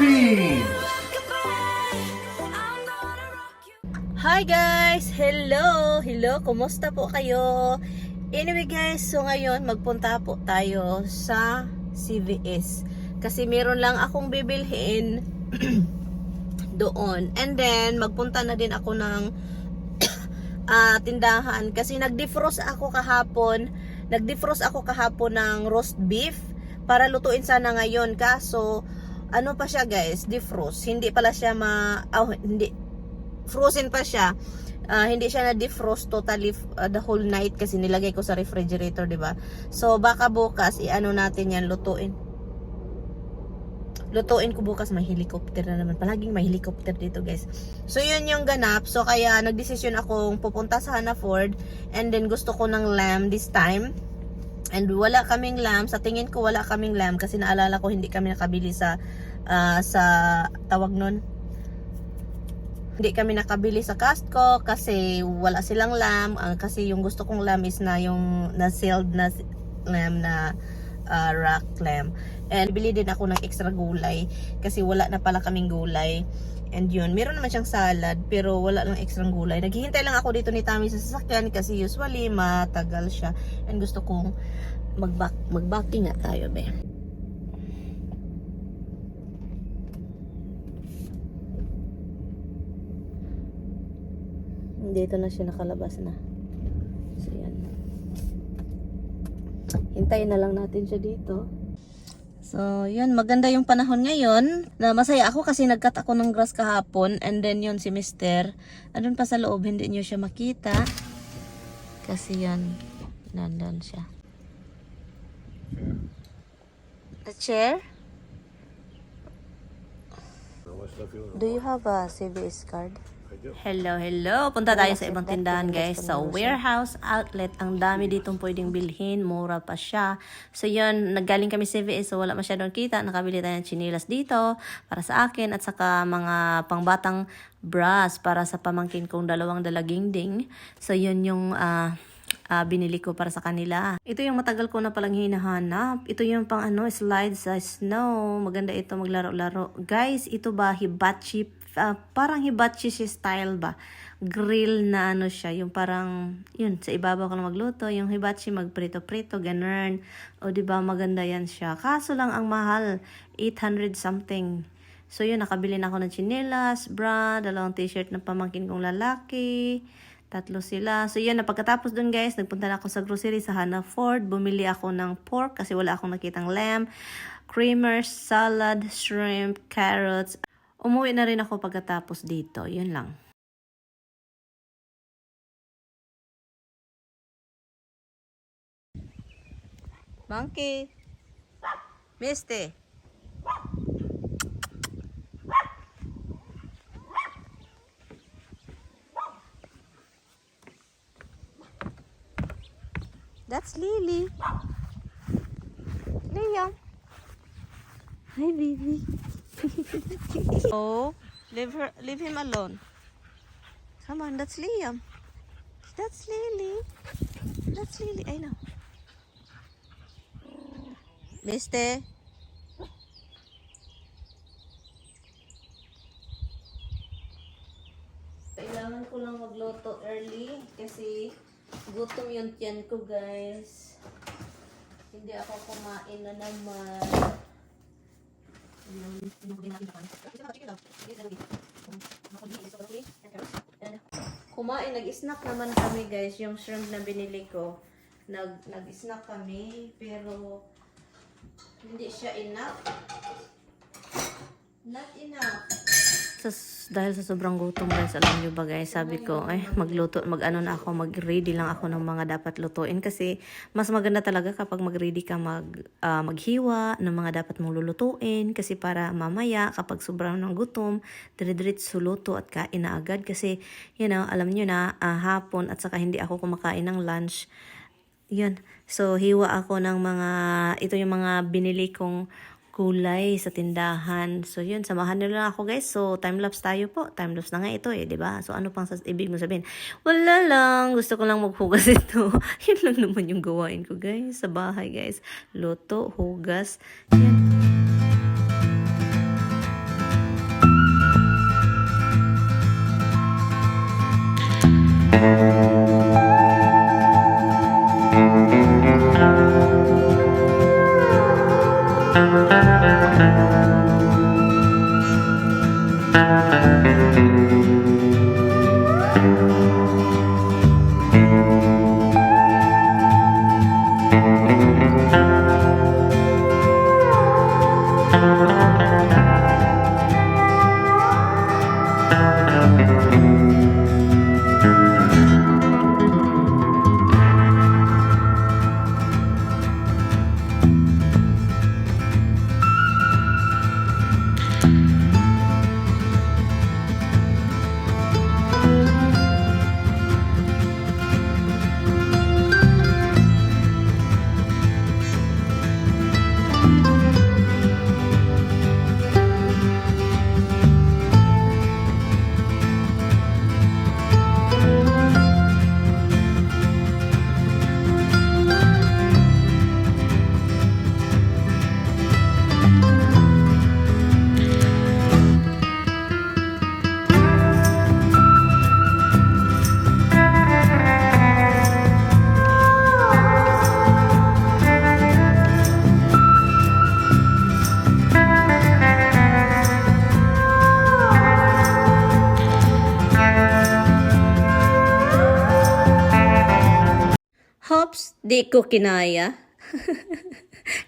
Philippines! Hi guys! Hello! Hello! Kumusta po kayo? Anyway guys, so ngayon magpunta po tayo sa CVS. Kasi meron lang akong bibilhin doon. And then, magpunta na din ako ng tindahan. Kasi nag-defrost ako kahapon. Nag-defrost ako kahapon ng roast beef para lutuin sana ngayon. Kaso, ano pa siya guys? Defrost. Hindi pala siya hindi. Frozen pa siya. Hindi siya na defrost totally the whole night kasi nilagay ko sa refrigerator, 'di ba? So baka bukas iano natin 'yan, lutuin. Lutuin ko bukas, may helicopter na naman. Palaging may helicopter dito, guys. So yun yung ganap. So kaya nagdesisyon akong pupunta sa Hannaford and then gusto ko ng lamb this time. And wala kaming lamb. Sa tingin ko wala kaming lamb kasi naalala ko hindi kami nakabili sa tawag nun. Hindi kami nakabili sa Costco kasi wala silang lamb. Kasi yung gusto kong lamb is na yung na-sealed na lamb na rack lamb. And bili din ako ng extra gulay kasi wala na pala kaming gulay. And yun, meron naman siyang salad pero wala lang extra gulay. Naghihintay lang ako dito ni Tammy sa sasakyan kasi usually matagal siya. And gusto kong mag-backing nga tayo, be. Dito na siya nakalabas na. So yan. Hintayin na lang natin siya dito. So yun, maganda yung panahon ngayon. Na masaya ako kasi nagkat ako ng grass kahapon. And then yun si Mister. Andun pa sa loob, hindi nyo siya makita. Kasi yan, nandun siya. A chair? Do you have a CVS card? Hello, hello. Punta tayo sa ibang tindahan, guys. Sa warehouse outlet. Ang dami ditong pwedeng bilhin. Mura pa siya. So, yun. Naggaling kami CVS. So, wala masyadong kita. Nakabili tayo ng chinilas dito. Para sa akin. At saka mga pangbatang bras. Para sa pamangkin kong dalawang dalagingding. So, yun yung binili ko para sa kanila. Ito yung matagal ko na palang hinahanap. Ito yung pang slide sa snow. Maganda ito maglaro-laro. Guys, ito ba hibachi? Parang hibachi style ba? Grill na siya. Yung parang, yun, sa ibabaw ka na magluto. Yung hibachi magprito-prito, ganun. O diba, maganda yan siya. Kaso lang ang mahal, 800 something. So yun, nakabili na ako ng chinelas, bra, dalawang t-shirt ng pamangkin kong lalaki. 3 sila. So yun, pagkatapos dun guys, nagpunta na ako sa grocery sa Hannaford. Bumili ako ng pork kasi wala akong nakitang lamb. Creamers, salad, shrimp, carrots. Umuwi na rin ako pagkatapos dito. Yun lang. Monkey. Misty. That's Lily. Liam. Hi, baby. Oh, leave him alone. Come on, that's Liam. That's Lily. That's Lily. I know. Mister. Kailangan ko lang magluto early kasi gutom yung tiyan ko, guys. Hindi ako kumain na naman. Kumain, nag-snack naman kami guys. Yung shrimp na binili ko, nag-snack kami pero hindi siya enough. Not enough. Dahil sa sobrang gutom guys, alam nyo ba guys, sabi ko mag-ready lang ako ng mga dapat lutuin kasi mas maganda talaga kapag mag-ready ka maghiwa ng mga dapat mong lulutuin kasi para mamaya kapag sobrang ng gutom, dire-diretso luto at kain na agad kasi alam nyo na hapon at saka hindi ako kumakain ng lunch. Yun. So hiwa ako ng ito yung mga binili kong gulay sa tindahan. So yun, samahan nyo lang ako guys. So time-lapse tayo po. Time-lapse na nga ito eh, 'di ba? So ano pang ibig mo sabihin? Wala lang. Gusto ko lang maghugas ito. Yun lang naman yung gawain ko guys. Sa bahay guys. Luto, hugas. Yan. Hops, di ko kinaya.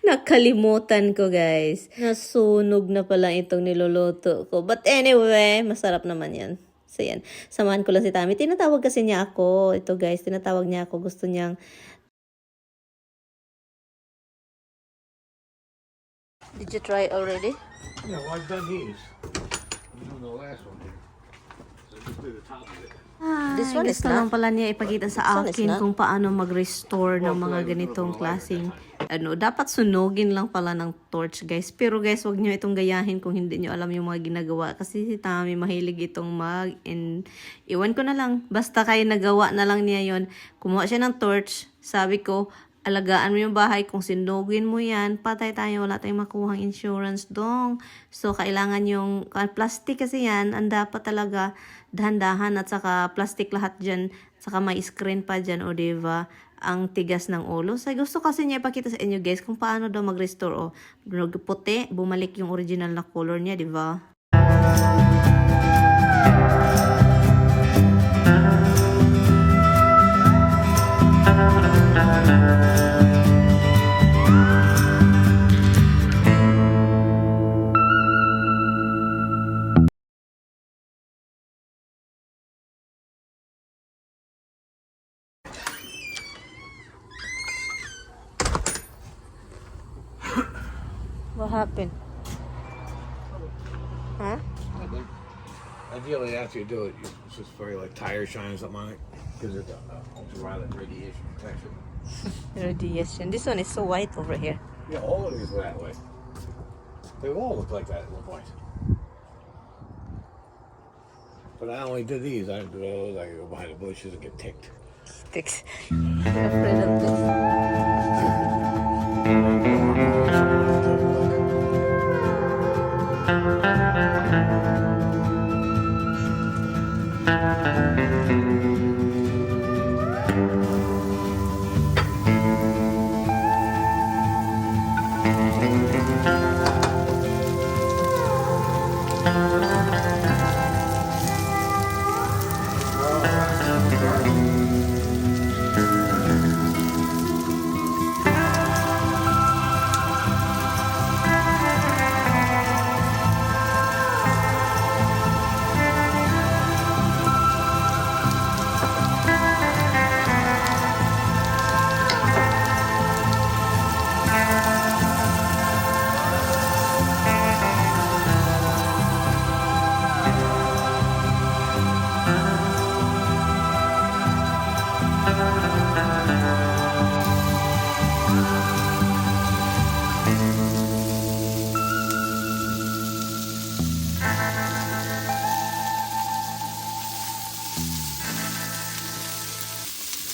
Nakalimutan ko, guys. Nasunog na pala itong niluluto ko. But anyway, masarap naman yan. So yan, samahan ko lang si Tami. Tinatawag kasi niya ako. Ito guys, tinatawag niya ako. Gusto niyang... Did you try already? Yeah, well, I've done these. You know the last one. So just do the top of it. This one is lang pala niya ipakita sa akin kung paano mag-restore ng mga ganitong klaseng dapat sunugin lang pala ng torch, guys. Pero guys, wag niyo itong gayahin kung hindi niyo alam yung mga ginagawa kasi si Tami mahilig itong and iwan ko na lang, basta kayo nagawa na lang niya yon. Kumuha siya ng torch, sabi ko alagaan mo yung bahay. Kung sinugin mo yan, patay tayo. Wala tayong makuhang insurance dong. So, kailangan yung plastic kasi yan. Ang dapat talaga dahan-dahan at saka plastic lahat dyan. Saka may screen pa dyan, o diba? Ang tigas ng ulo. So, gusto kasi niya ipakita sa inyo guys kung paano daw mag-restore. O, puti, bumalik yung original na color niya, diba? What happened? Huh? Ideally, after you do it, it's just very like tire shine or something on it. Gives it the ultraviolet radiation protection. Radiation. This one is so white over here. Yeah, all of these were that way. They all looked like that at one point. But I only did these. I didn't do those. I could go behind the bushes and get ticked. Sticks. I'm afraid of this.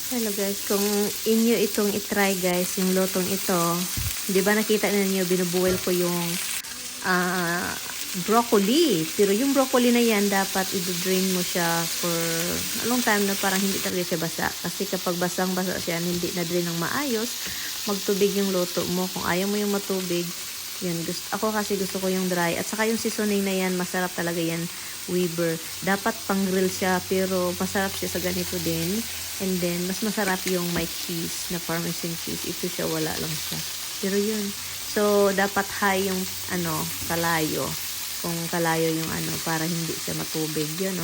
Hello guys, kung inyo itong itry guys, yung lotong ito, di ba nakita ninyo, binubuel ko yung broccoli. Pero yung broccoli na yan, dapat i-drain mo siya for a long time na parang hindi talaga siya basa. Kasi kapag basang-basa siya, hindi na-drain ng maayos, magtubig yung loto mo. Kung ayaw mo yung matubig, Yun, ako kasi gusto ko yung dry. At saka yung seasoning na yan, masarap talaga yan, Weber. Dapat pang grill siya, pero masarap siya sa ganito din. And then, mas masarap yung may cheese, na Parmesan cheese. Ito siya, wala lang siya. Pero yun. So, dapat high yung, kalayo. Kung kalayo yung para hindi siya matubig. Yun,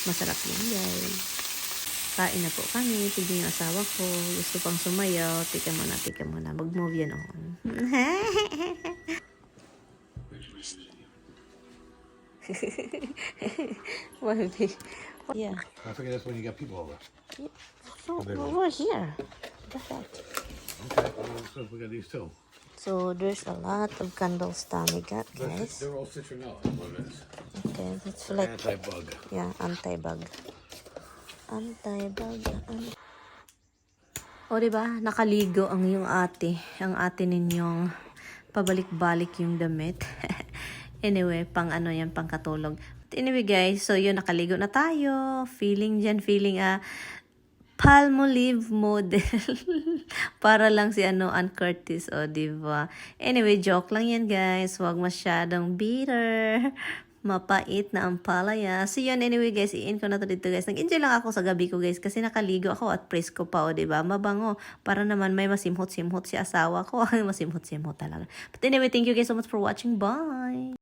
masarap yun, guys. Kain na po kami. Tignan yung asawa ko. Gusto pang sumayaw. Tika muna. Mag-move yan on. Yeah. I figure that's when you got people over. So, we're here. What the heck? Okay, well, so we got these too. So, there's a lot of candles Tommy got, guys. They're all citronella, is what it is. Okay, that's like, Anti-bug. yeah, anti-bug. O, diba? Nakaligo ang yung ate. Ang ate ninyong pabalik-balik yung damit. Anyway, pang yan, pang katulog. But anyway, guys, so yun, nakaligo na tayo. Feeling Palmolive model. Para lang si Ann Curtis, diba? Anyway, joke lang yan, guys. Huwag masyadong bitter. Mapait na ang palaya. So yun, anyway guys, i-end ko na to dito guys. Nag-enjoy lang ako sa gabi ko guys kasi nakaligo ako at presko pa diba? Mabango. Para naman may masimhot-simhot si asawa ko. Masimhot-simhot talaga. But anyway, thank you guys so much for watching. Bye!